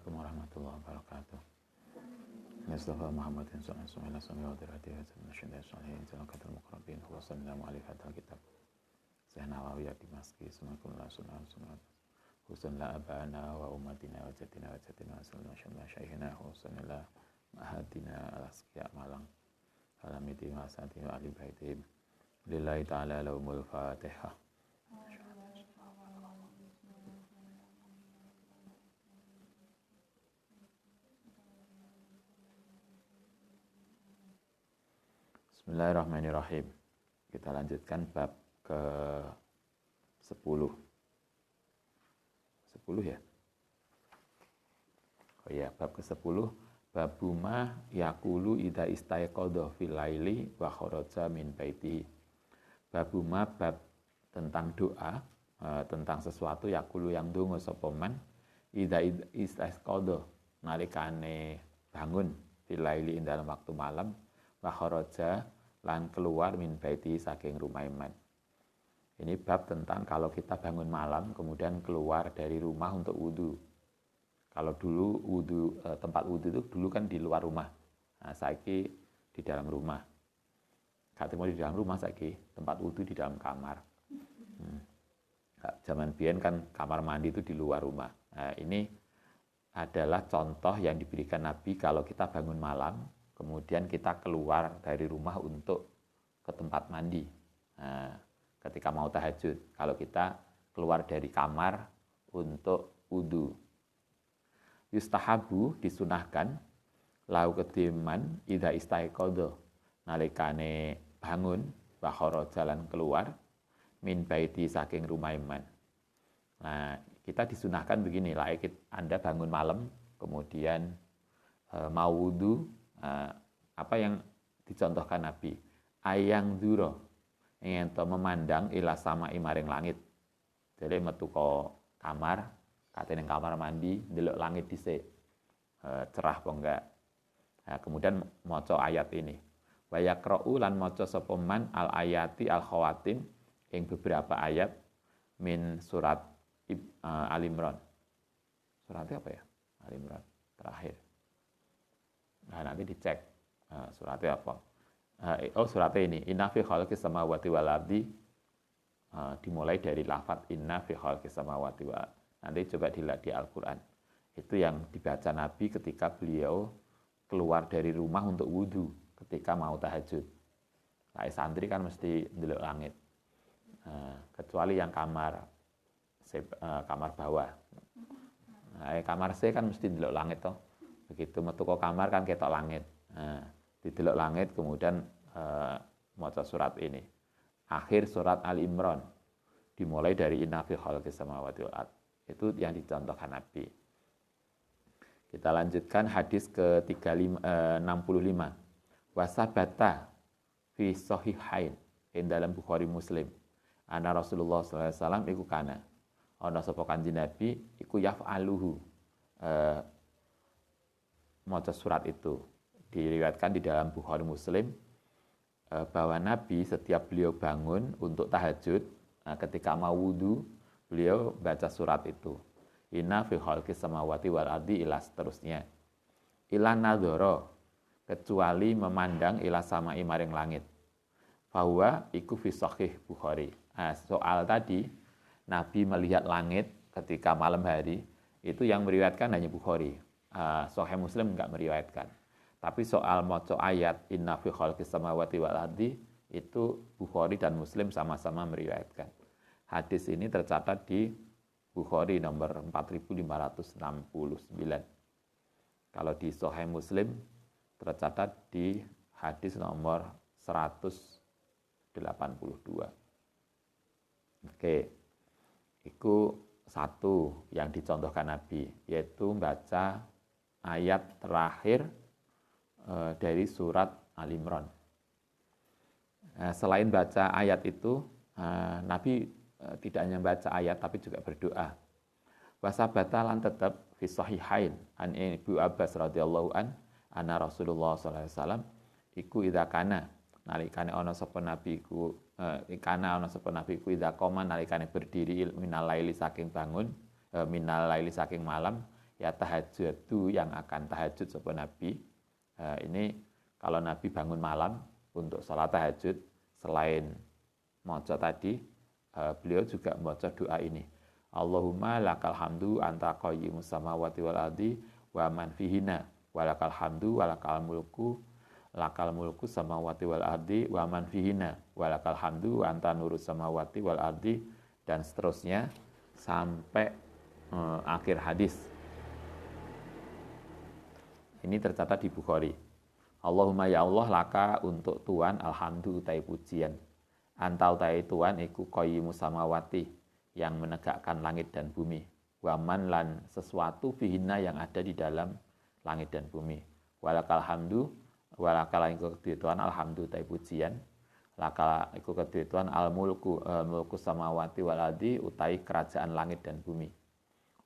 Assalamualaikum warahmatullahi wabarakatuh. Mustafa Muhammadin sallallahu alaihi wasallam wa dirati wa sallallahu alaihi wasallam muqarrabin wa sallallahu alaihi wa kitab. Syekh Nawawi Dimaski sunnatullah sunnah Husan la abana wa ummatina wa jatina wa jatina sallallahu syaihina Husan la mahadina al-asqiya malang alamiti wa asati wa ahli baitihim lillahi ta'ala lahumul fatihah. Bismillahirrahmanirrahim. Kita lanjutkan bab ke 10. 10 ya? Oh iya, bab ke 10. Babuma yakulu ida istaiqadha fil laili wa kharaja min baiti. Babuma bab tentang doa, tentang sesuatu yakulu yang donga sapa man ida istaiqadha nalikane bangun fil laili ing dalam waktu malam wa kharaja lan keluar min baiti saking rumah man. Ini bab tentang kalau kita bangun malam kemudian keluar dari rumah untuk wudu. Kalau dulu wudu, tempat wudu itu dulu kan di luar rumah. Nah, saiki di dalam rumah. Katanya di dalam rumah saiki tempat wudu di dalam kamar. Zaman biyen kan kamar mandi itu di luar rumah. Nah, ini adalah contoh yang diberikan Nabi kalau kita bangun malam kemudian kita keluar dari rumah untuk ke tempat mandi. Nah, ketika mau tahajud, kalau kita keluar dari kamar untuk wudu. Yustahabu disunahkan lau kediman idza istaiqadha nalikane bangun wa jalan keluar min baiti saking rumah iman. Nah, kita disunahkan begini, Anda bangun malam kemudian mau wudu. Apa yang dicontohkan Nabi? Ayang duro, ento memandang ila sama imaring langit. Jadi metu ke kamar, katanya kamar mandi, delok langit dhisik. Cerah apa enggak? Nah, kemudian maca ayat ini. Wa yaqra'u lan maca sapa man al ayati al khawatim ing beberapa ayat min surat Al Imran. Suratnya apa ya? Al Imran terakhir. Nah, nanti dicek suratnya apa. Suratnya ini inna fi khalqis samawati wal ardi, dimulai dari lafaz inna fi khalqis samawati wal ardi. Nanti coba dilihat di Al-Qur'an. Itu yang dibaca Nabi ketika beliau keluar dari rumah untuk wudu ketika mau tahajud. Nah, santri kan mesti ndelok langit. Kecuali yang kamar bawah. Nah, kamar C kan mesti ndelok langit toh. Begitu metu ke kamar kan ketok langit. Nah, didelok langit kemudian maca surat ini. Akhir surat Al Imran dimulai dari inna fi khalqis samawati wal ard. Itu yang dicontohkan Nabi. Kita lanjutkan hadis ke-65. Wasabata fi sahihain in dalam Bukhari Muslim. Ana Rasulullah sallallahu alaihi wasallam iku kana. Ana sapa Kanjeng Nabi iku yaf'aluhu. Maca surat itu diriwayatkan di dalam Bukhari Muslim bahwa Nabi setiap beliau bangun untuk tahajud, ketika mau wudu beliau baca surat itu. Inna fi khalqis samawati wal ardi ila seterusnya. Ila nadhara, kecuali memandang ila samai maring langit. Fahuwa iku fi sahih Bukhari. Soal tadi Nabi melihat langit ketika malam hari itu yang meriwayatkan hanya Bukhari. Sahih Muslim enggak meriwayatkan. Tapi soal maca ayat inna fi khalqis samawati wal ardi itu Bukhari dan Muslim sama-sama meriwayatkan. Hadis ini tercatat di Bukhari nomor 4569. Kalau di Sahih Muslim tercatat di hadis nomor 182. Oke. Itu satu yang dicontohkan Nabi, yaitu membaca ayat terakhir dari surat Al Imran. Selain baca ayat itu, Nabi tidak hanya baca ayat tapi juga berdoa. Wasabata lan tetap fi sahihain an Ibu Abbas radhiyallahu anna Rasulullah sallallahu alaihi wasallam iku idza kana nalikane ana sapa nabi iku idza qoma nalikane berdiri minal laili saking bangun minal laili saking malam ya tahajjudu yang akan tahajud sapa Nabi. Ini kalau Nabi bangun malam untuk sholat tahajud, selain maca tadi, beliau juga membaca doa ini. Allahumma lakal hamdu anta qayyimus samawati wal ardi wa man fihina wa lakal hamdu wa lakal mulku samawati wal ardi wa man fihina wa lakal hamdu anta nurus samawati wal ardi, dan seterusnya sampai akhir hadis. Ini tercatat di Bukhari. Allahumma ya Allah laka untuk Tuhan alhamdu utai pujian. Anta utai Tuhan iku qayyimus samawati yang menegakkan langit dan bumi. Waman lan sesuatu fihina yang ada di dalam langit dan bumi. Walakal hamdu, walakal iku kedue Tuhan alhamdu utai pujian. Lakal iku kedue Tuhan al mulku samawati wal ardi utai kerajaan langit dan bumi.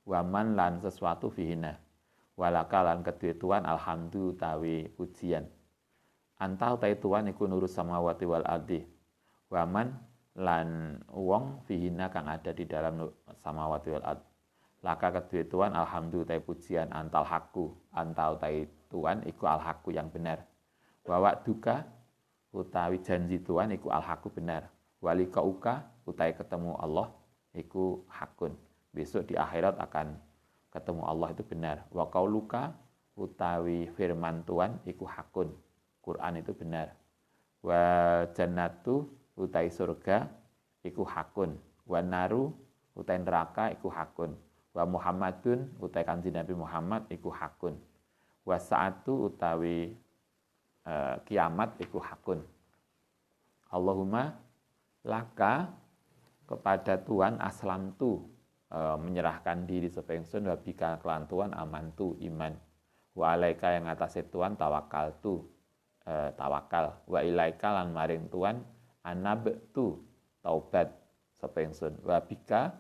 Waman lan sesuatu fihina. Walakal lan kedue Tuhan alhamdu utawi pujian. Anta utai Tuhan iku nurus samawati wal ardi. Waman lan wong fihina kang ada di dalam samawati wal ard. Laka kedue Tuhan alhamdu utai pujian antal haqqu, anta utai Tuhan iku al haqqu yang benar. Wa duka utawi janji Tuhan iku al haqqu benar. Walika uka utai ketemu Allah iku hakun. Besok di akhirat akan ketemu Allah itu benar. Wa qauluka utawi firman Tuhan iku hakun. Quran itu benar. Wa jannatu utai surga iku hakun, wa naru utai neraka iku hakun, wa Muhammadun utai kanjeng Nabi Muhammad iku hakun, wa saatu utawi kiamat iku hakun. Allahumma laka kepada Tuhan aslamtu, menyerahkan diri sapa ingsun, wa bika kelan Tuhan amantu iman, wa alaika yang atase Tuhan tawakaltu tawakal, wa ilaika lan maring Tuhan anabtu taubat sapa ingsun, wa bika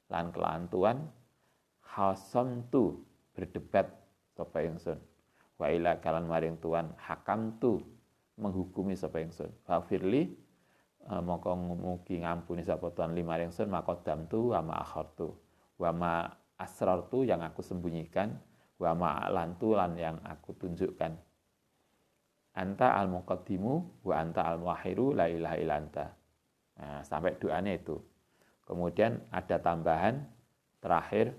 lan kelan Tuhan khasamtu berdebat sapa ingsun, wa ilaika lan maring Tuhan hakamtu menghukumi sapa ingsun, fa firli mongko mugi ngampuni sapa Tuhan limaring ingsun maqaddamtu wa ma akhartu wa ma asrartu yang aku sembunyikan, wa ma alantu lan yang aku tunjukkan. Anta al-muqaddimu wa anta al-muakhiru la ilaha illa anta. Nah, sampai doanya itu. Kemudian ada tambahan terakhir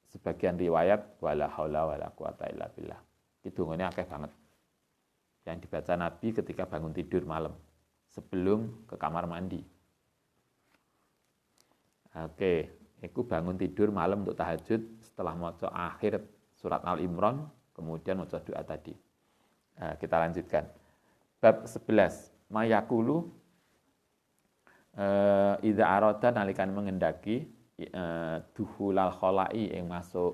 sebagian riwayat wala haula wala quwata illa billah. Itu dongane akeh banget. Yang dibaca Nabi ketika bangun tidur malam sebelum ke kamar mandi. Oke, itu bangun tidur malam untuk tahajud setelah maca akhir surat Al-Imran, kemudian maca doa tadi. Nah, kita lanjutkan. Bab 11. Mayakulu idza arada nalikan mengendaki duhulal kholai yang masuk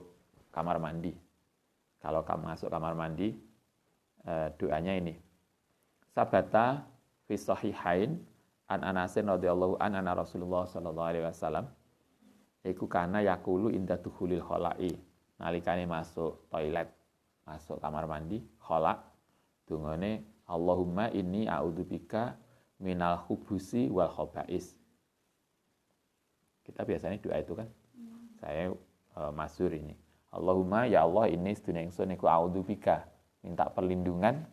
kamar mandi. Kalau kamu masuk kamar mandi, doanya ini. Sabata fi sahihain an Anasin radhiyallahu an anna Rasulullah sallallahu alaihi wasallam iku kana yaqulu inda duhulil kholai. Nalikane masuk toilet, masuk kamar mandi, khala dungane Allahumma inni a'udzubika minal khubusi wal khaba'is. Kita biasanya doa itu kan. Saya masyhur ini. Allahumma ya Allah ini sedune ingsun iku a'udzubika, minta perlindungan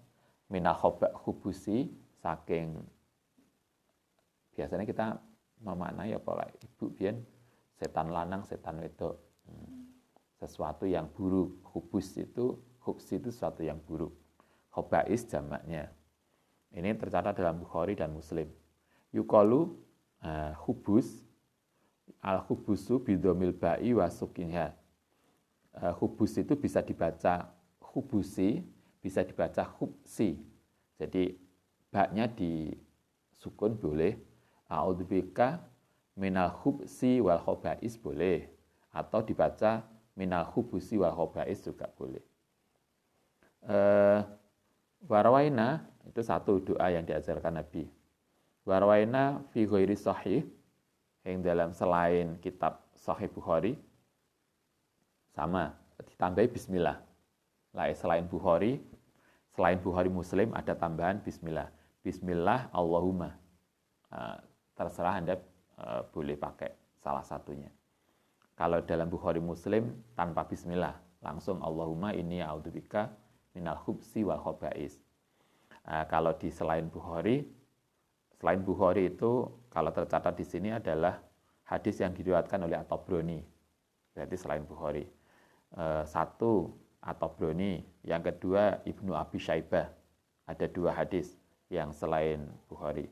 minal khubusi saking, biasanya kita memaknai apa lah ibu biyen setan lanang setan wedok. Sesuatu yang buruk. Khubus itu sesuatu yang buruk. Khobais jamaknya. Ini tercatat dalam Bukhari dan Muslim. Yuqalu khubus al-khubusu bidomil ba'i wa sukinha. Khubus itu bisa dibaca khubusi, bisa dibaca khubsi. Jadi baknya di sukun boleh. A'udzubika minal khubsi wal khobais boleh. Atau dibaca minal khubusi wal khobais juga boleh. Warwaina itu satu doa yang diajarkan Nabi. Warwaina fi ghairi sahih, yang dalam selain kitab Sahih Bukhari sama ditambahi bismillah. Selain Bukhari Muslim ada tambahan bismillah. Bismillah Allahumma. Terserah Anda boleh pakai salah satunya. Kalau dalam Bukhari Muslim tanpa bismillah, langsung Allahumma inni a'udzubika minal khubsi wal khaba'is. Kalau di selain Bukhari itu kalau tercatat di sini adalah hadis yang diriwayatkan oleh At-Tabrani. Berarti selain Bukhari. Satu At-Tabrani, yang kedua Ibnu Abi Syaibah. Ada 2 hadis yang selain Bukhari.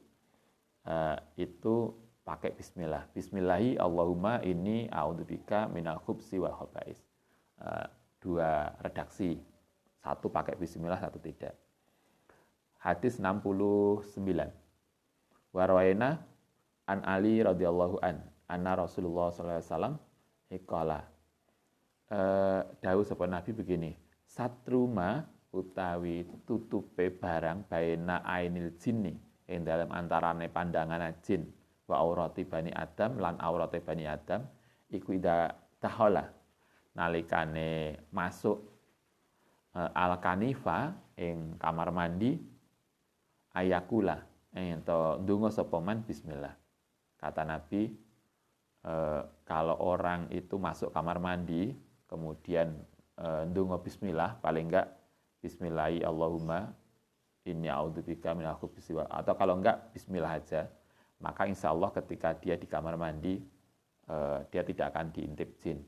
Itu pakai bismillah. Bismillahi Allahumma inni a'udzubika minal khubsi wal khaba'is. 2 redaksi. Satu pakai bismillah, satu tidak. Hadis 69. Wa rawaina an Ali radhiyallahu anna Rasulullah sallallahu alaihi wasallam iqala. Dawuh sapa Nabi begini, satruma utawi tutupe barang baina ainil jinni ing dalam antarane pandangan jin wa aurati bani Adam lan aurate bani Adam iku ida tahola nalikane masuk al-kanifa ing kamar mandi ayakula ento ndonga sapa man bismillah. Kata Nabi, kalau orang itu masuk kamar mandi kemudian ndonga bismillah, paling enggak bismillahi Allahumma inni a'udzubika minal khubuthi atau kalau enggak bismillah aja, maka insya Allah ketika dia di kamar mandi dia tidak akan diintip jin.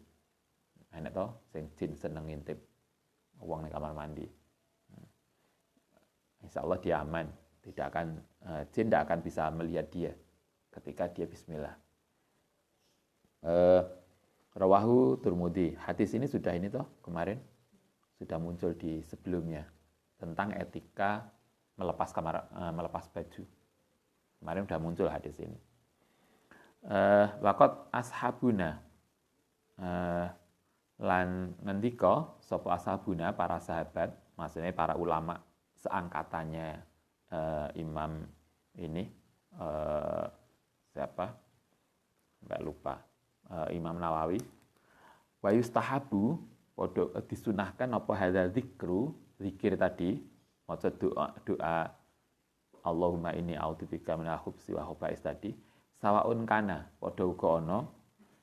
Enak toh, sing jin seneng ngintip wong di kamar mandi. Insya Allah dia aman, jin tidak akan bisa melihat dia ketika dia bismillah. Rawahu Turmudi. Hadis ini sudah kemarin sudah muncul di sebelumnya tentang etika melepas baju. Kemarin sudah muncul hadis ini. Waqat ashabuna lan ngendika sapa ashabuna, para sahabat, maksudnya para ulama seangkatannya Imam ini siapa? Mbak lupa. Imam Nawawi. Wa yustahabu padha disunahkan apa hadzal dzikru, zikir tadi, maca doa Allahumma inni a'udzubika minal khubsi wa khaba'is tadi, sawaun kana padha uga ana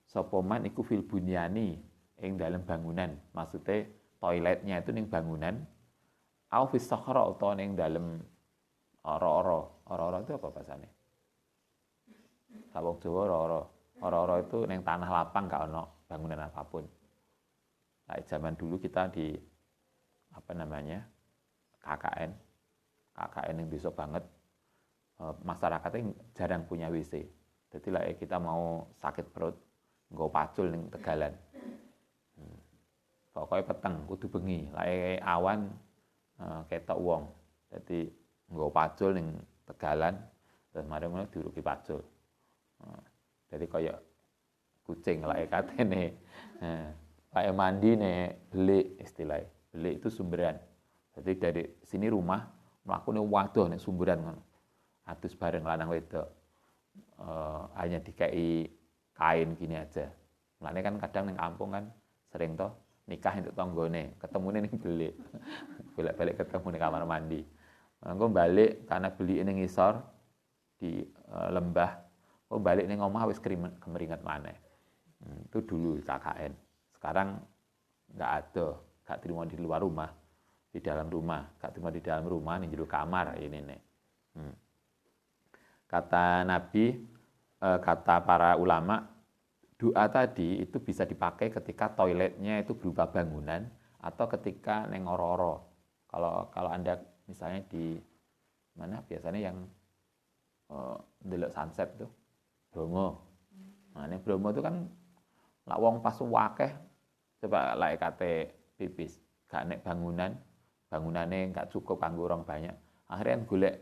sapa man iku fil bunyani ing dalam bangunan, maksudnya toiletnya itu ning bangunan, au fis sakhra utawa ning dalam ora-ora itu apa bahasane? Sawang Jawa ora-ora itu ning tanah lapang gak ono bangunan apapun. Nah, zaman dulu kita di KKN yang bisa banget, masyarakatnya jarang punya WC. Jadi lah kita mau sakit perut, nggo pacul ning tegalan. Pokoknya peteng kudu bengi, lah awan ketok wong. Jadi nggo pacul ning tegalan, terus mari ngono diuruki pacul. Jadi kayak kucing lah katene. Kayak mandi nek belik istilahnya. Belik itu sumberan. Jadi dari sini rumah mlakune waduh nek sumberan ngono. Atus bareng lanang wedok. Hanya dikai kain gini aja. Mulane kan kadang ning kampung kan sering toh nikah untuk tanggane, ketemune ning belik. Bolak-balik ketemu ning kamar mandi. Engko balik karena beli ning ngisor di lembah. Oh balik ning omah wis kemeringet maneh. Itu dulu KKN. Sekarang enggak ada, enggak terima di luar rumah, di dalam rumah, enggak terima di dalam rumah ning jero kamar ini nih. Kata Nabi, kata para ulama, doa tadi itu bisa dipakai ketika toiletnya itu berupa bangunan atau ketika neng oro-oro. Kalau Anda misalnya di mana biasanya yang ndelok sunset tuh Bromo. Nah, ini Bromo itu kan lak wong pas wakeh coba lek kate pipis, gak nek bangunane gak cukup kanggo orang banyak. Akhirnya golek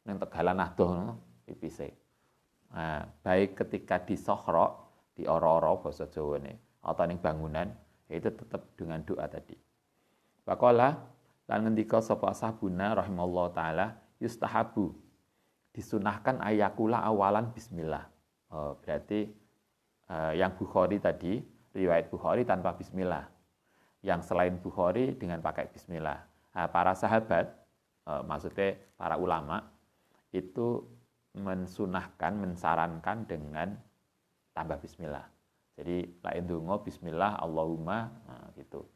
ning tegalan adoh pipise. Nah, baik ketika di sohro, di oro-oro basa Jawane, atau ning bangunan, itu tetap dengan doa tadi. Waqala lan ngendika sapa ashabuna rahimallahu taala yustahabu, disunahkan ayakula awalan bismillah. Berarti yang Bukhari tadi, riwayat Bukhari tanpa bismillah. Yang selain Bukhari dengan pakai bismillah. Nah, para sahabat, maksudnya para ulama, itu mensunahkan, mensarankan dengan tambah bismillah. Jadi lain donga bismillah Allahumma, nah, gitu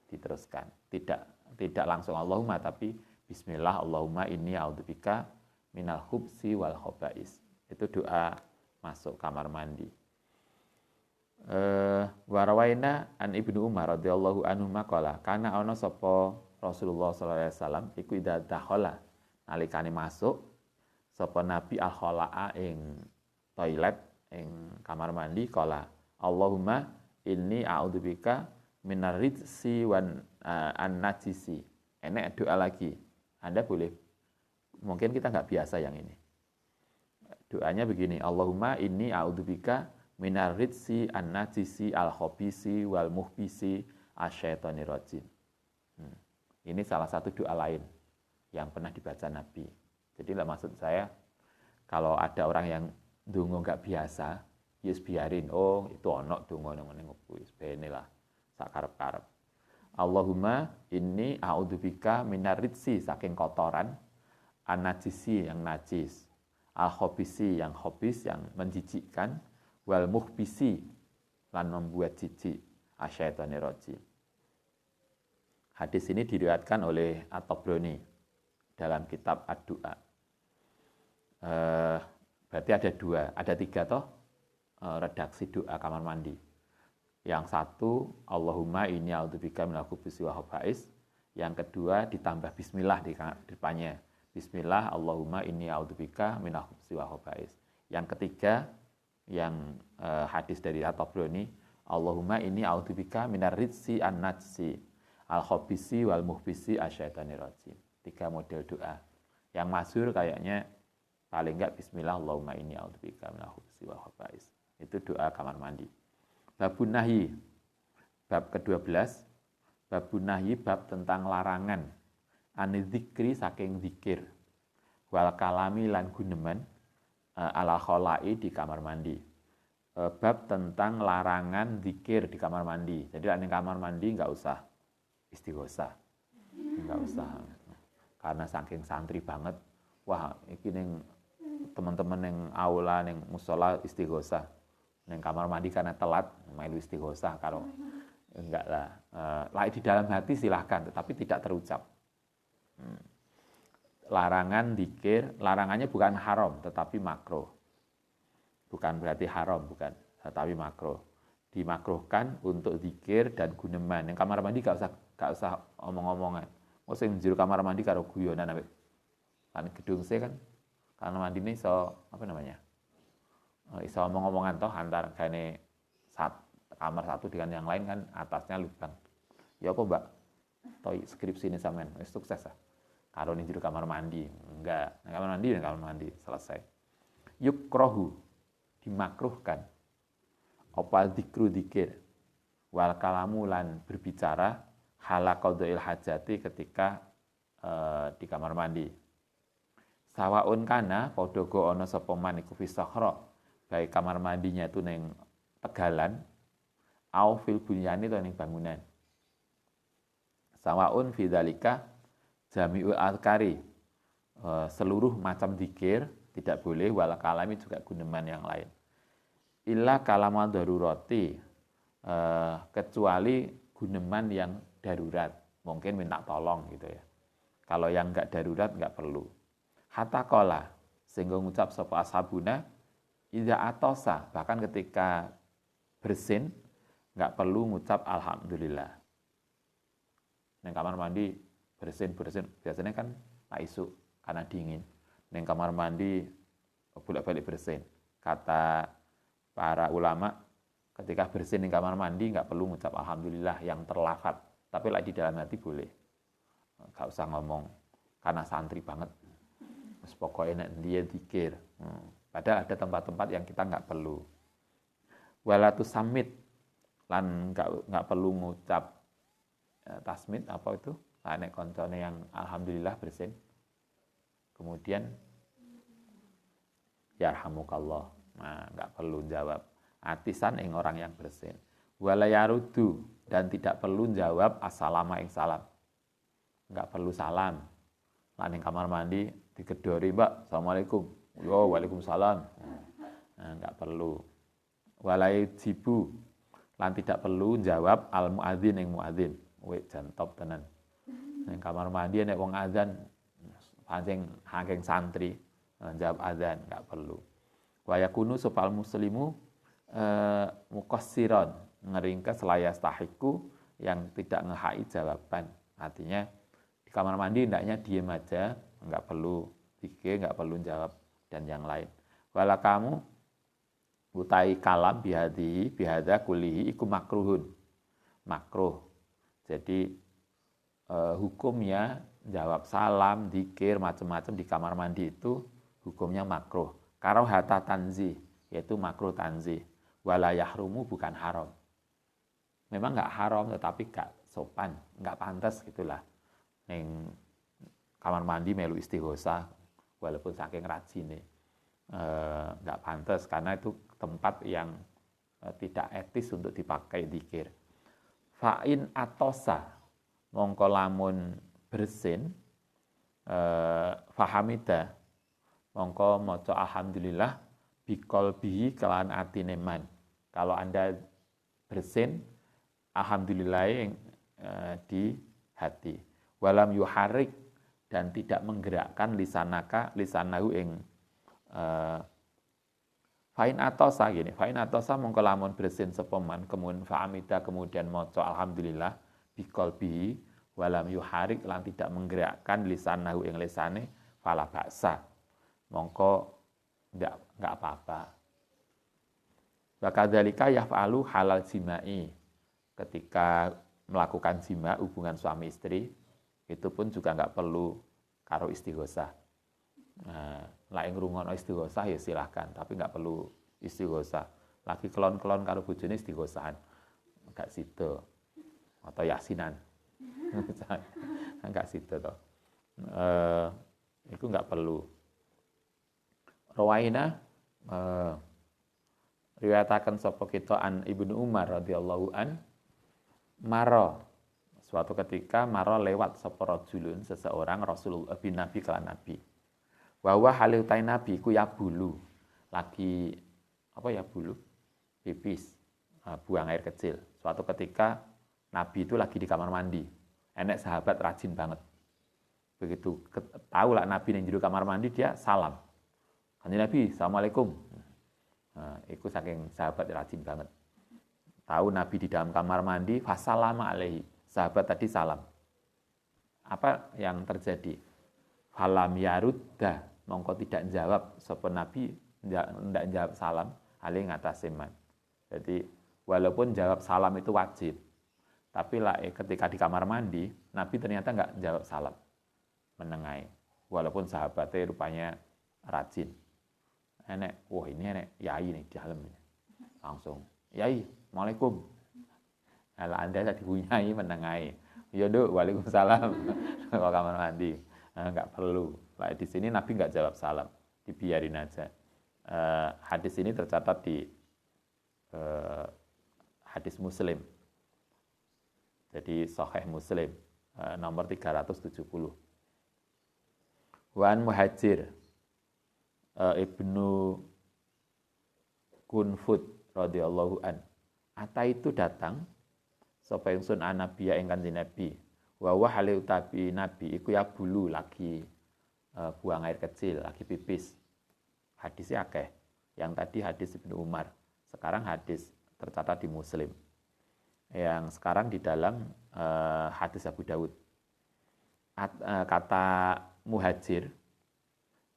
diteruskan. Tidak langsung Allahumma tapi bismillah Allahumma inni a'udzubika minal khubsi wal khaba'is. Itu doa masuk kamar mandi. Warawaina an Ibnu Umar radhiyallahu anhu maqala kana ana sapa Rasulullah sallallahu alaihi wasallam iku idza dakhala nalikane masuk sapa Nabi al-khalaa ing toilet ing kamar mandi kala Allahumma inni a'udzubika minar rijsi wan an-najisi. Enek doa lagi. Anda boleh, mungkin kita nggak biasa yang ini. Doanya begini, Allahumma inni a'udzubika minar rijsi an-najisi al-khabisi wal muhbisi asyaitonir rajim. Ini salah satu doa lain yang pernah dibaca Nabi. Jadi lah maksud saya, kalau ada orang yang donga nggak biasa, yes biarin. Oh itu ono donga nang ngene kuwi, bene lah, sak karep-karep. Allahumma inni a'udzubika minar rijsi saking kotoran, an-najisi yang najis, al-khabisi yang khabis yang menjijikkan, wal muhbisi lan membuat jijik, asyaitonir rajim. Hadis ini diriwayatkan oleh At-Tabrani dalam kitab Ad-Du'a. Berarti ada tiga toh redaksi doa kamar mandi. Yang satu Allahumma inni a'udzubika minal khubuthi wal khaba'is. Yang kedua ditambah bismillah di depannya. Bismillah Allahumma inni a'udzubika minal khubuthi wal khaba'is. Yang ketiga yang hadis dari At-Tabrani Allahumma inni a'udzubika minar rijsi an-najsi al-khabisi wal muhbisi asyaitonir rajim. 3 model doa. Yang masyhur kayaknya paling enggak bismillah Allahumma inni a'udzubika minal khubuthi wal khaba'is. Itu doa kamar mandi. Babun nahyi. Bab ke-12. Babun nahyi bab tentang larangan anidzikri saking zikir wal kalami lan guneman ala kholai di kamar mandi. Bab tentang larangan zikir di kamar mandi. Jadi di kamar mandi enggak usah istighosah. Enggak usah. Karena saking santri banget, wah iki ning teman-teman yang aula ning musala istighosah. Ning kamar mandi karena telat melu istighosah karo enggak lah. Di dalam hati silahkan tetapi tidak terucap. Larangan zikir, larangannya bukan haram tetapi makruh. Bukan berarti haram, bukan, tetapi makruh. Dimakruhkan untuk zikir dan guneman. Yang kamar mandi gak usah omong-omongan. Mau sing jero kamar mandi karo guyonan ambek kan gedung C kan. Kamar mandi ini apa namanya? Iso omong-omongan toh antar gane kamar satu dengan yang lain kan atasnya lubang. Ya apa Mbak? Toh skripsi ini sampean wis sukses ah. Karo ning jero kamar mandi. Enggak, kamar mandi selesai. Yukrohu dimakruhkan. Apa zikru zikir wal kalamu lan berbicara hala qadha'il hajati ketika di kamar mandi. Sawaun kana padha go ana sapa man iku fi sakhra, baik kamar mandinya itu ning tegalan au fil bunyani to ning bangunan. Sawaun fi dzalika jami'ul azkari, seluruh macam zikir tidak boleh wal kalami juga guneman yang lain. Illa kalama darurati, kecuali guneman yang darurat, mungkin minta tolong gitu ya. Kalau yang enggak darurat enggak perlu. Hatta qala, sehingga ngucap sapa ashabuna idza atosa, bahkan ketika bersin enggak perlu ngucap alhamdulillah. Neng kamar mandi bersin biasanya kan tak isu karena dingin. Neng kamar mandi bolak-balik bersin. Kata para ulama ketika bersin di kamar mandi nggak perlu mengucap alhamdulillah yang terlafat, tapi di dalam hati boleh, nggak usah ngomong karena santri banget. Terus pokoknya dia zikir. Padahal ada tempat-tempat yang kita nggak perlu. Walatu samit lan nggak perlu ngucap tasmid apa itu? Nek koncone yang alhamdulillah bersin. Kemudian yarhamukallah. Nah, nggak perlu jawab. Atisan ing orang yang bersin. Walayarudu, dan tidak perlu jawab assalamu ing salam. Nggak perlu salam. Lan ing kamar mandi digedori, Mbak, assalamualaikum. Yo, waalaikumsalam. Nah, nggak perlu. Walayajibu, Lan tidak perlu jawab al muadzin yang muadzin. Wih jantop tenan. Ning kamar mandi nek wong adzan pancing hanging santri jawab adzan enggak perlu. Wa yakunu supal muslimu muqassiran ngeringkes layastahiku yang tidak ngehai jawaban. Artinya di kamar mandi hendaknya diem aja, enggak perlu pikir, enggak perlu jawab dan yang lain. Wala kamu utai kalam bihadza kulihi iku makruhun. Makruh. Jadi hukumnya jawab salam, zikir, macam-macam di kamar mandi itu hukumnya makruh. Karohata tanzih, yaitu makruh tanzih. Wala yahrumu bukan haram. Memang enggak haram tetapi enggak sopan, enggak pantas gitulah. Ning kamar mandi melu istighosa walaupun saking rajine. Enggak pantas karena itu tempat yang tidak etis untuk dipakai zikir. Fa'in atosa mongko lamun bersin fahamida mongko maca alhamdulillah biqalbihi kelan atine man. Kalau Anda bersin alhamdulillah di hati. Walam yuharik dan tidak menggerakkan lisanahu ing fa'in atosa mongko lamun bersin sepeman kemudian fa'amida kemudian maca alhamdulillah biqalbihi walam yuharik lan tidak menggerakkan lisanahu ing lisane fala ba'sa mongko enggak apa-apa. Wa kadzalika yaf'alu halal jimai ketika melakukan jima hubungan suami istri itu pun juga enggak perlu karo istighosah. Nah, lain ngrungokno istighosah ya silahkan, tapi enggak perlu istighosah. Lagi kelon-kelon karo bojone istighosahan. Enggak sido. Atau yasinan. Enggak sido to. Itu enggak perlu. Rawaina riwayataken sapa kita an Ibnu Umar radhiyallahu an maro suatu ketika maro lewat sapa rajulun seseorang Rasulullah bin Nabi kelan Nabi. Wa huwa halil tain nabi ku ya bulu. Lagi apa ya bulu? Pipis, buang air kecil. Suatu ketika Nabi itu lagi di kamar mandi. Enek sahabat rajin banget. Begitu tahu lah Nabi yang di kamar mandi dia salam. Kanjeng Nabi, Assalamualaikum. Nah, itu saking sahabat rajin banget. Tahu Nabi di dalam kamar mandi, fasalama alaihi. Sahabat tadi salam. Apa yang terjadi? Falam yaruddah, mongko tidak jawab sapa Nabi, tidak jawab salam, alih ngatas iman. Jadi walaupun jawab salam itu wajib, tapi lah ketika di kamar mandi, Nabi ternyata enggak jawab salam, menengai. Walaupun sahabatnya rupanya rajin. Wah ini enek yai nih di dalam. Langsung, yai, Assalamualaikum. Kalau Anda tadi bunyai menengai. Ya Duk, Waalaikumsalam. Kalau kamar mandi. Enggak perlu. Lah di sini Nabi enggak jawab salam. Dibiarin aja. Hadis ini tercatat di hadis Muslim. Jadi Sahih Muslim nomor 370. Wan Muhajir Ibnu Kunfud radhiyallahu an. Ata itu datang sapa ingsun anabiya ing Kanjeng Nabi. Wa wa halil tabi Nabi iku ya bulu lagi buang air kecil, lagi pipis. Hadisnya akeh. Yang tadi hadis Ibnu Umar. Sekarang hadis tercatat di Muslim. Yang sekarang di dalam hadis Abu Daud. Kata Muhajir,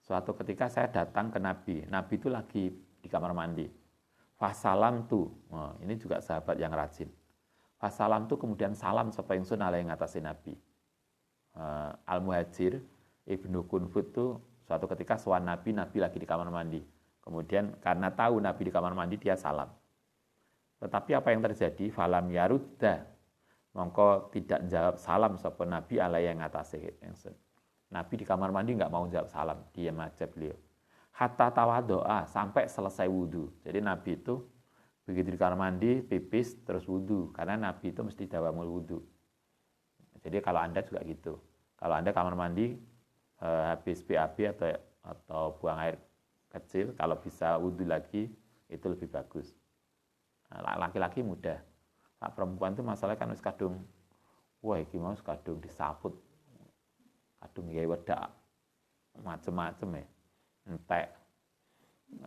suatu ketika saya datang ke Nabi. Nabi itu lagi di kamar mandi. Fasalam tu, ini juga sahabat yang rajin. Fasalam tu kemudian salam sapa ingsun ala ing ngatasi Nabi. Al-Muhajir Ibnu Kunfud tu suatu ketika sowan Nabi lagi di kamar mandi. Kemudian karena tahu Nabi di kamar mandi dia salam. Tetapi apa yang terjadi? Falam yarudda. Mongko tidak jawab salam sapa Nabi ala yang ngatasi ingsun. Nabi di kamar mandi enggak mau jawab salam, diam aja beliau. Hatta tawaddoa sampai selesai wudu. Jadi Nabi itu begitu di kamar mandi, pipis, terus wudu. Karena Nabi itu mesti dawamul wudu. Jadi kalau Anda juga gitu. Kalau Anda kamar mandi, habis BAB atau buang air kecil, kalau bisa wudu lagi, itu lebih bagus. Laki-laki mudah. Hak perempuan itu masalah kan wis kadung wah iki mau kadung disaput. Kadung gawe wedak macem-macem ya. Entek.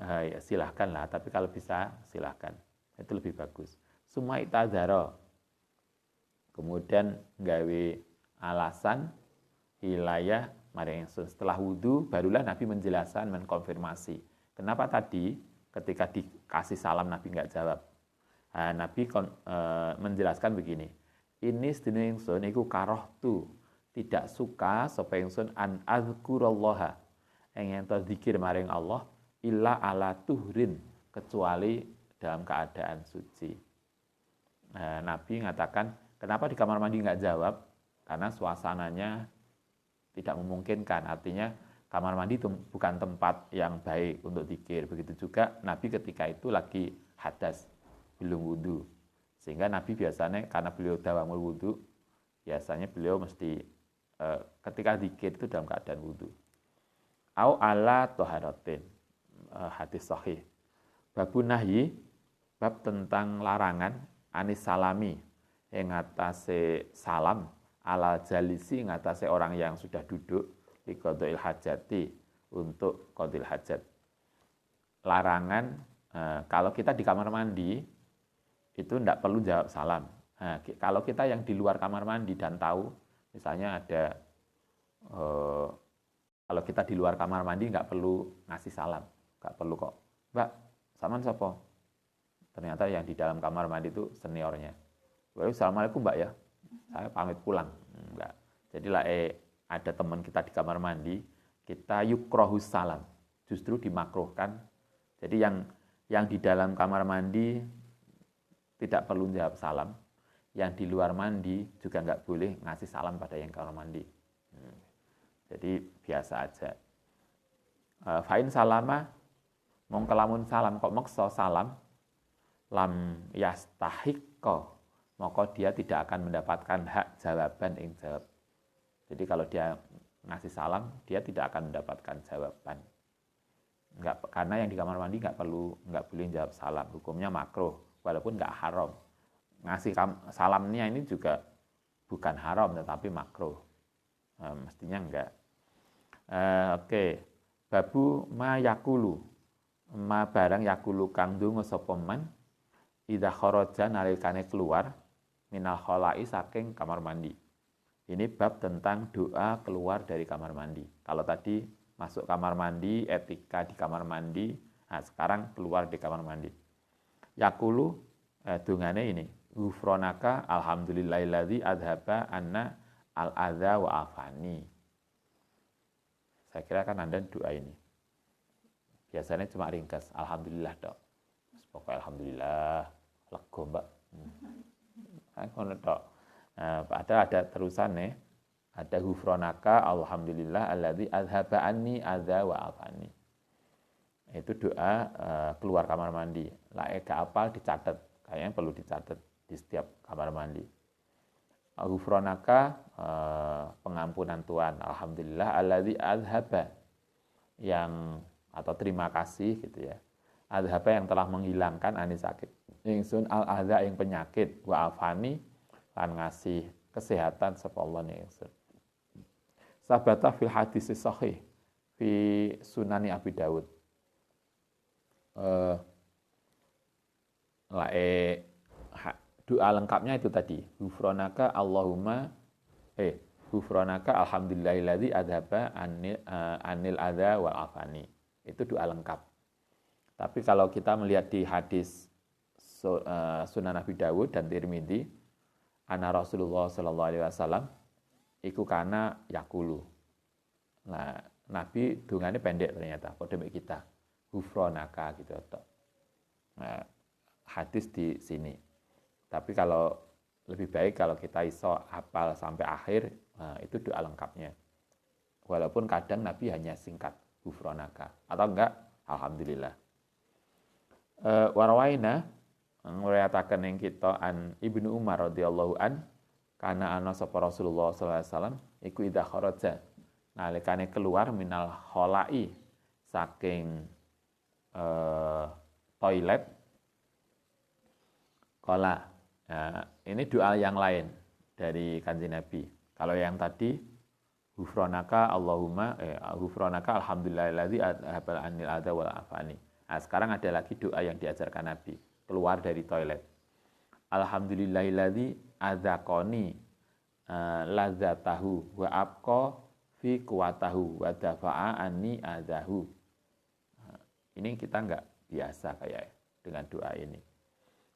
Ya silahkan lah, tapi kalau bisa silahkan. Itu lebih bagus. Summa itadzara. Kemudian gawe alasan hilayah maring ingsun. Setelah wudu barulah Nabi menjelaskan, mengkonfirmasi. Kenapa tadi ketika dikasih salam Nabi enggak jawab? Nah, Nabi menjelaskan begini. Ini sedene ingsun iku karohtu, tidak suka sapa ingsun an azkurallaha. Ing ento zikir maring Allah illa ala tuhrin, kecuali dalam keadaan suci. Nah, Nabi mengatakan, kenapa di kamar mandi enggak jawab? Karena suasananya tidak memungkinkan. Artinya kamar mandi itu bukan tempat yang baik untuk zikir. Begitu juga Nabi ketika itu lagi hadas, belum wudu. Sehingga Nabi biasanya karena beliau dawamul wudu, biasanya beliau mesti ketika zikir itu dalam keadaan wudu. Au ala toharatin, hadis sahih. Babun nahyi, bab tentang larangan anis salami, yang ngatasi salam ala jalisi, ngatasi orang yang sudah duduk di qadha'il hajati, untuk qadhil hajat. Larangan kalau kita di kamar mandi itu tidak perlu jawab salam. Nah, kalau kita yang di luar kamar mandi dan tahu, misalnya ada kalau kita di luar kamar mandi nggak perlu ngasih salam, nggak perlu kok. Mbak, saman sopo? Ternyata yang di dalam kamar mandi itu seniornya. Assalamualaikum Mbak ya, saya pamit pulang. Enggak. Jadi lah ada teman kita di kamar mandi, kita yukrohus salam, justru dimakruhkan. Jadi yang di dalam kamar mandi tidak perlu jawab salam, yang di luar mandi juga nggak boleh ngasih salam pada yang kamar mandi. Jadi biasa aja. Fa'in salama, mong kelamun salam, kok maksa salam, lam yastahiqqa, maka dia tidak akan mendapatkan hak jawaban yang jawab. Jadi kalau dia ngasih salam, dia tidak akan mendapatkan jawaban. Enggak, karena yang di kamar mandi nggak boleh jawab salam, hukumnya makruh, walaupun nggak haram. Ngasih salamnya ini juga bukan haram, tetapi makruh. Mestinya enggak. Oke. Babu ma yakulu, ma barang yakulu kang ndonga sapa man idza kharaja nalikane keluar minal kholai saking kamar mandi. Ini bab tentang doa keluar dari kamar mandi. Kalau tadi masuk kamar mandi, etika di kamar mandi, nah sekarang keluar di kamar mandi. Yakulu dungane ini, ghufronaka alhamdulillahilladzi adhaba anna al-adza wa afani. Saya kira kan Anda doa ini. Biasanya cuma ringkas, alhamdulillah dok. Pokoknya alhamdulillah, lega mbak. Ngono tok. Ada terusan nih, ada ghufronaka alhamdulillah alladzi adhaba anni adza wa afani. Itu doa keluar kamar mandi. Lah gak apal dicatat, kayaknya perlu dicatat di setiap kamar mandi. Ghufronaka pengampunan Tuhan, alhamdulillah alladzi adhaba, yang atau terima kasih gitu ya. Adhaba yang telah menghilangkan ani sakit. Ingsun al adza yang penyakit, wa afani lan ngasih kesehatan sapa Allah ingsun. Sabata fil hadis sahih fi Sunani Abi Dawud. Doa lengkapnya itu tadi, ghufronaka Allahumma ghufronaka alhamdulillahilladzi adhaba anil adza wa afani. Itu doa lengkap. Tapi kalau kita melihat di hadis Sunan Abi Dawud dan Tirmidzi, ana Rasulullah sallallahu alaihi wasallam iku kana yakulu. Nah, Nabi dungane pendek ternyata, padha mek kita. Ghufronaka gitu tok. Nah, hadis di sini. Tapi kalau lebih baik kalau kita iso hafal sampai akhir, nah, itu doa lengkapnya. Walaupun kadang Nabi hanya singkat, ghufronaka, atau enggak, alhamdulillah. Warwaina ngriwayataken ing kita an Ibnu Umar radhiyallahu an, kana ana sapa Rasulullah sallallahu alaihi wasallam iku idza kharaja, nalikane keluar minal kholai saking toilet, kala Nah, ini doa yang lain dari Kanjeng Nabi. Kalau yang tadi Ghufranaka Allahumma Ghufranaka alhamdulillahilladzi adhabal anil adza wal afani. Nah, sekarang ada lagi doa yang diajarkan Nabi keluar dari toilet. Alhamdulillahilladzi adzaqani ladzatahu wa abqa fi quwatahu wa dafa'a anni adzahu. Ini kita enggak biasa kayak dengan doa ini.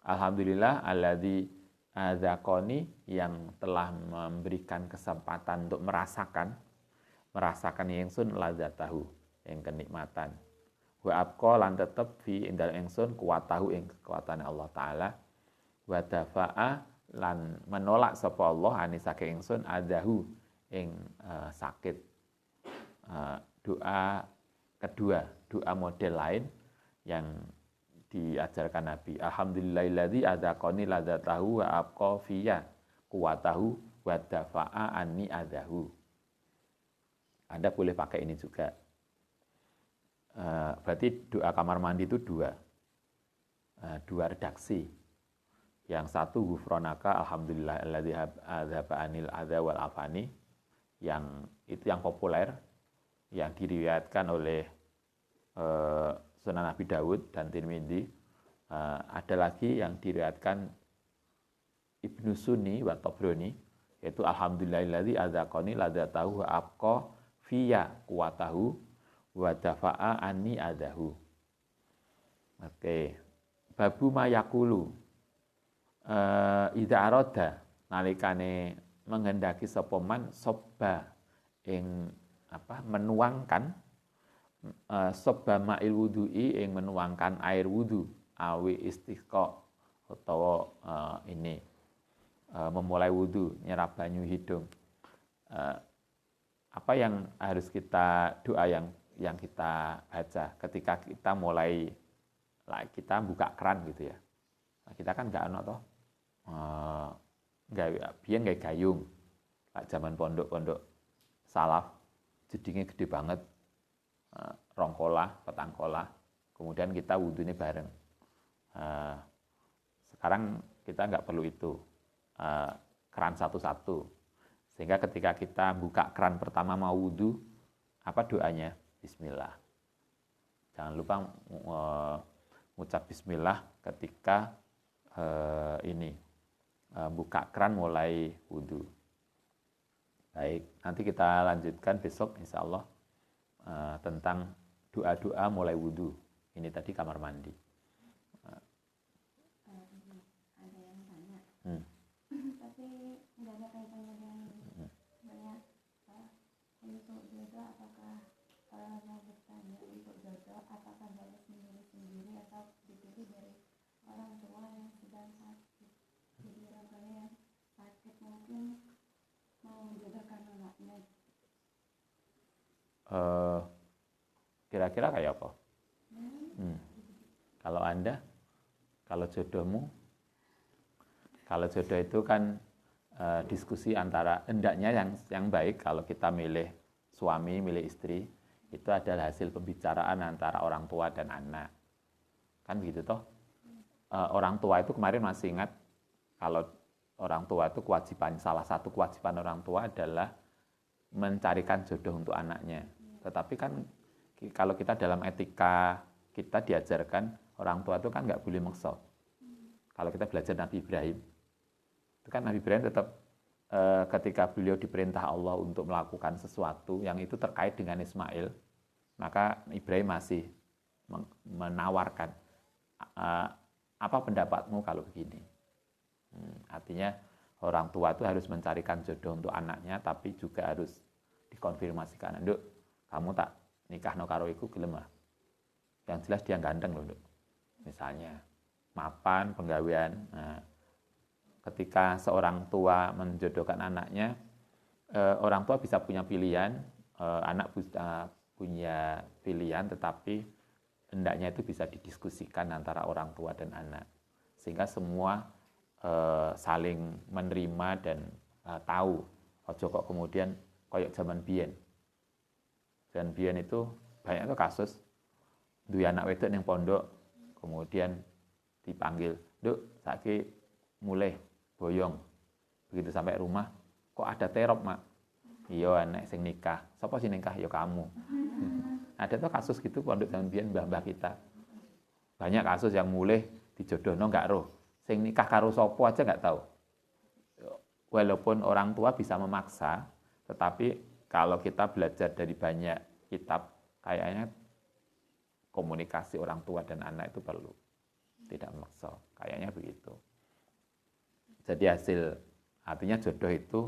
Alhamdulillah alladzi adzaqani, yang telah memberikan kesempatan untuk merasakan ingsun ladzatahu, yang kenikmatan. Wa abqa, lan tetep fi indal ingsun kuwatahu, ing kekuatan Allah taala. Wa dafa'a, lan menolak sapa Allah ani saking ingsun adzahu, ing sakit. Doa kedua, doa model lain yang diajarkan Nabi. Alhamdulillahilladzi adzaqani ladzatahu wa abqa fiyya quwatahu wa dafa'a anni adzahu. Anda boleh pakai ini juga. Berarti doa kamar mandi itu dua redaksi. Yang satu ghufranaka alhamdulillahilladzi adzaba anil adza wal afani, yang itu yang populer, yang diriwayatkan oleh Sunan Abi Dawud dan Tirmidzi. Ada lagi yang diriwayatkan Ibnu Sunni wa Tabrani, yaitu alhamdulillahilladzi adzaqani ladzatahu wa abqa fiyya quwatahu wa dafa'a anni adzahu. Oke. Babu mayaqulu idza arada, nalikane menghendaki sapa man sobba, ing menuangkan sobba ma'il wudu'i, ing menuangkan air wudu, awi istisqa, utawa memulai wudu, nyerap banyu hidung. Apa yang harus kita doa yang kita baca ketika kita mulai kita buka keran gitu ya. Nah, kita kan nggak ono toh, biyen nggak gayung, zaman pondok salaf, jedingnya gede banget. Rongkolah, petangkolah, kemudian kita wudhunya bareng. Sekarang kita nggak perlu itu, keran satu-satu, sehingga ketika kita buka keran pertama mau wudhu, apa doanya? Bismillah. Jangan lupa mengucap Bismillah ketika buka keran mulai wudhu. Baik, nanti kita lanjutkan besok insya Allah tentang doa-doa mulai wudhu. Ini tadi kamar mandi. Ada yang tanya, tapi nggak ada kaitannya dengan banyak untuk jodoh. Apakah kalau mau bertanya untuk jodoh, apakah harus memilih sendiri atau dipilih dari orang tua yang sedang sakit? Jadi orang tua yang sakit mungkin mau menjodohkan anaknya. Kira-kira kayak apa? Kalau Anda, kalau jodohmu, kalau jodoh itu kan diskusi antara, hendaknya yang baik kalau kita milih suami, milih istri, itu adalah hasil pembicaraan antara orang tua dan anak. Kan begitu toh? Orang tua itu kemarin masih ingat, kalau orang tua itu salah satu kewajiban orang tua adalah mencarikan jodoh untuk anaknya. Tetapi kan kalau kita dalam etika kita diajarkan, orang tua itu kan nggak boleh maksa. Kalau kita belajar Nabi Ibrahim, itu kan Nabi Ibrahim tetap ketika beliau diperintah Allah untuk melakukan sesuatu yang itu terkait dengan Ismail, maka Ibrahim masih menawarkan, apa pendapatmu kalau begini? Artinya orang tua itu harus mencarikan jodoh untuk anaknya, tapi juga harus dikonfirmasikan, Nduk, kamu tak nikah no karo iku gelem ah? Yang jelas dia ganteng loh, Nduk. Misalnya mapan, penggawean. Nah, ketika seorang tua menjodohkan anaknya, orang tua bisa punya pilihan, anak bisa punya pilihan, tetapi hendaknya itu bisa didiskusikan antara orang tua dan anak, sehingga semua saling menerima dan tahu. Ojo kok kemudian koyok zaman biyen. Zaman biyen itu banyak tuh kasus duwe anak wedok yang pondok, kemudian dipanggil, Nduk, saiki mulai boyong. Begitu sampai rumah, kok ada terop, Mak? Iya, anak sing nikah. Siapa sih nikah? Ya kamu. Ada tuh kasus gitu pondok zaman biyen mbah-mbah kita. Banyak kasus yang mulai dijodohno nggak roh. Sing nikah karo sopo aja nggak tahu. Walaupun orang tua bisa memaksa, tetapi kalau kita belajar dari banyak kitab, kayaknya komunikasi orang tua dan anak itu perlu. Tidak memaksa, kayaknya begitu. Jadi artinya jodoh itu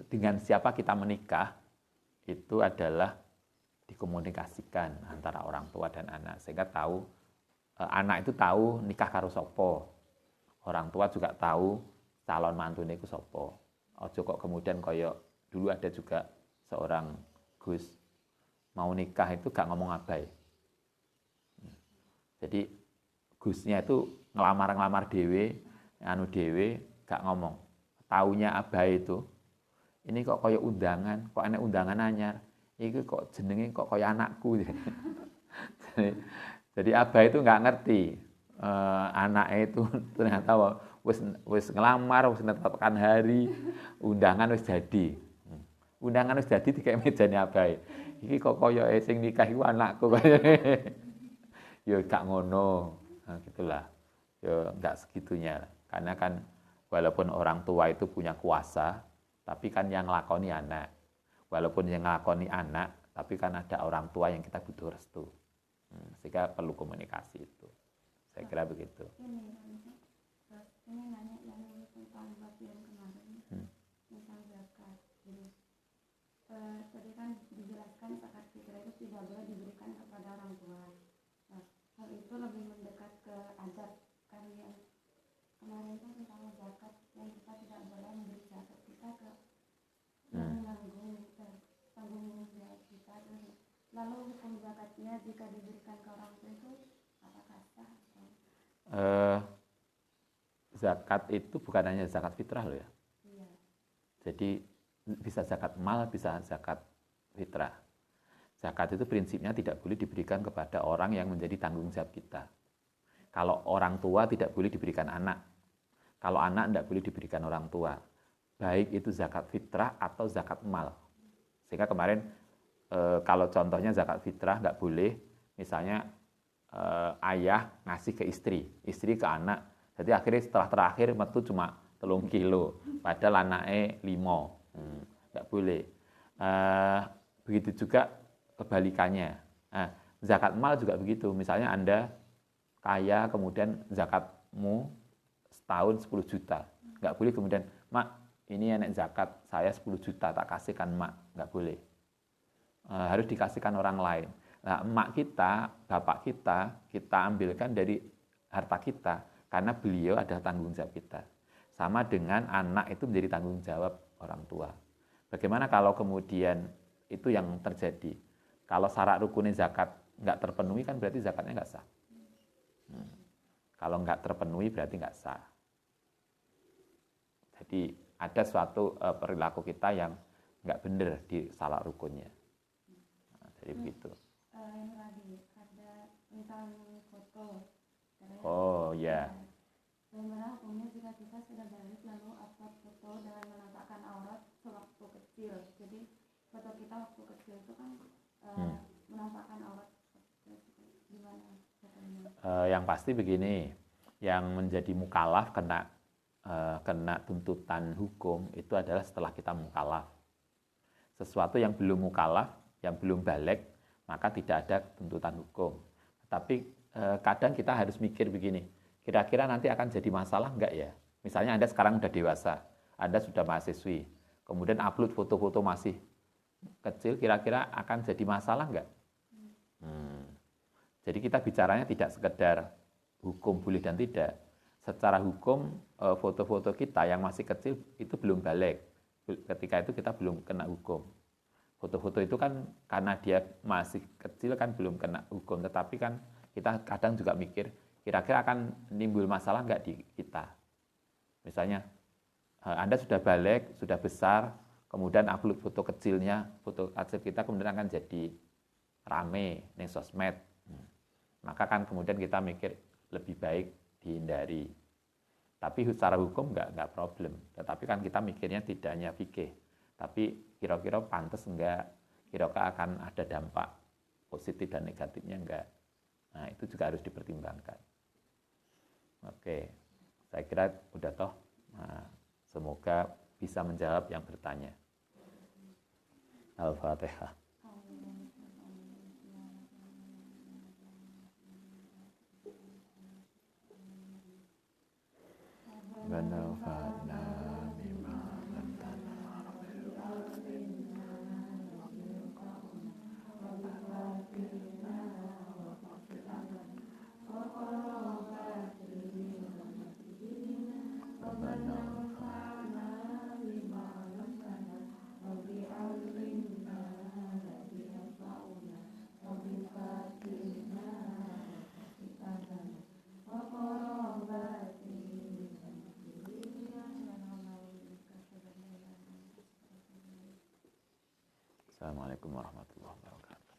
dengan siapa kita menikah itu adalah dikomunikasikan antara orang tua dan anak sehingga tahu anak itu tahu nikah karo sopo, orang tua juga tahu calon mantune iku sopo. Ojo kok kemudian koyo dulu ada juga seorang Gus mau nikah itu gak ngomong abai. Jadi Gusnya itu ngelamar dewe, gak ngomong. Taunya abai itu, ini kok koyo undangan, kok enek undangan anyar. Iki kok jenenge kok koyo anakku. Jadi abai itu nggak ngerti anaknya itu ternyata wis ngelamar, wis netepkan hari, undangan wis jadi. Undangan wis jadi dikae mejane abai. Iki kok koyo sing nikah iku anakku kaya. Ya gak ngono. Nah, gitulah. Ya enggak segitunya. Karena kan walaupun orang tua itu punya kuasa, tapi kan yang ngelakoni anak. Walaupun yang ngelakoni anak, tapi kan ada orang tua yang kita butuh restu. Sehingga perlu komunikasi itu. Saya kira begitu. Ini nanya yang tentang bab yang kemarin, tentang zakat. Tadi kan dijelaskan zakat fitrah itu tidak boleh diberikan kepada orang tua. Nah, hal itu lebih mendekat ke adab kan yang kemarin itu tentang zakat yang kita tidak boleh memberi zakat kita ke mengganggu tanggung jawab kita. Lalu hukum zakatnya jika diberikan ke orang tua itu apakah sah? Zakat itu bukan hanya zakat fitrah loh ya. Iya. Jadi bisa zakat mal, bisa zakat fitrah. Zakat itu prinsipnya tidak boleh diberikan kepada orang yang menjadi tanggung jawab kita. Kalau orang tua tidak boleh diberikan anak. Kalau anak tidak boleh diberikan orang tua. Baik itu zakat fitrah atau zakat mal. Sehingga kemarin kalau contohnya zakat fitrah nggak boleh, misalnya ayah ngasih ke istri ke anak. Jadi akhirnya setelah terakhir metu cuma 3 kilo, padahal anaknya 5. Nggak boleh. Begitu juga kebalikannya. Zakat mal juga begitu. Misalnya Anda kaya, kemudian zakatmu setahun 10 juta. Nggak boleh kemudian, Mak, ini enek zakat, saya 10 juta, tak kasihkan Mak. Nggak boleh. Harus dikasihkan orang lain. Nah, emak kita, bapak kita ambilkan dari harta kita, karena beliau adalah tanggung jawab kita. Sama dengan anak itu menjadi tanggung jawab orang tua. Bagaimana kalau kemudian itu yang terjadi? Kalau syarat rukunin zakat nggak terpenuhi kan berarti zakatnya nggak sah. Kalau nggak terpenuhi berarti nggak sah. Jadi ada suatu perilaku kita yang nggak benar di syarat rukunnya. Jadi begitu. Ini lagi ada tentang foto. Oh ya. Bagaimana hukumnya jika kita sudah balik lalu upload foto dengan menampakkan aurat sewaktu kecil? Jadi foto kita waktu kecil itu kan menampakkan aurat. Gimana fotonya? Yang pasti begini, yang menjadi mukallaf kena tuntutan hukum itu adalah setelah kita mukallaf. Sesuatu yang belum mukallaf, yang belum balik, maka tidak ada tuntutan hukum. Tapi kadang kita harus mikir begini, kira-kira nanti akan jadi masalah enggak ya? Misalnya Anda sekarang sudah dewasa, Anda sudah mahasiswi, kemudian upload foto-foto masih kecil, kira-kira akan jadi masalah enggak? Jadi kita bicaranya tidak sekedar hukum boleh dan tidak. Secara hukum, foto-foto kita yang masih kecil itu belum balik. Ketika itu kita belum kena hukum. Foto-foto itu kan karena dia masih kecil kan belum kena hukum, tetapi kan kita kadang juga mikir kira-kira akan nimbul masalah nggak di kita. Misalnya Anda sudah balik, sudah besar, kemudian upload foto kecilnya, foto kecil kita kemudian akan jadi rame nih sosmed. Maka kan kemudian kita mikir lebih baik dihindari. Tapi secara hukum nggak problem. Tetapi kan kita mikirnya tidak hanya fikih, tapi kira-kira pantas enggak, kira-kira akan ada dampak positif dan negatifnya enggak. Nah, itu juga harus dipertimbangkan. Oke, saya kira udah toh. Nah, semoga bisa menjawab yang bertanya. Al-Fatihah. Wanafa'na bima 'allamtana Assalamualaikum warahmatullahi wabarakatuh.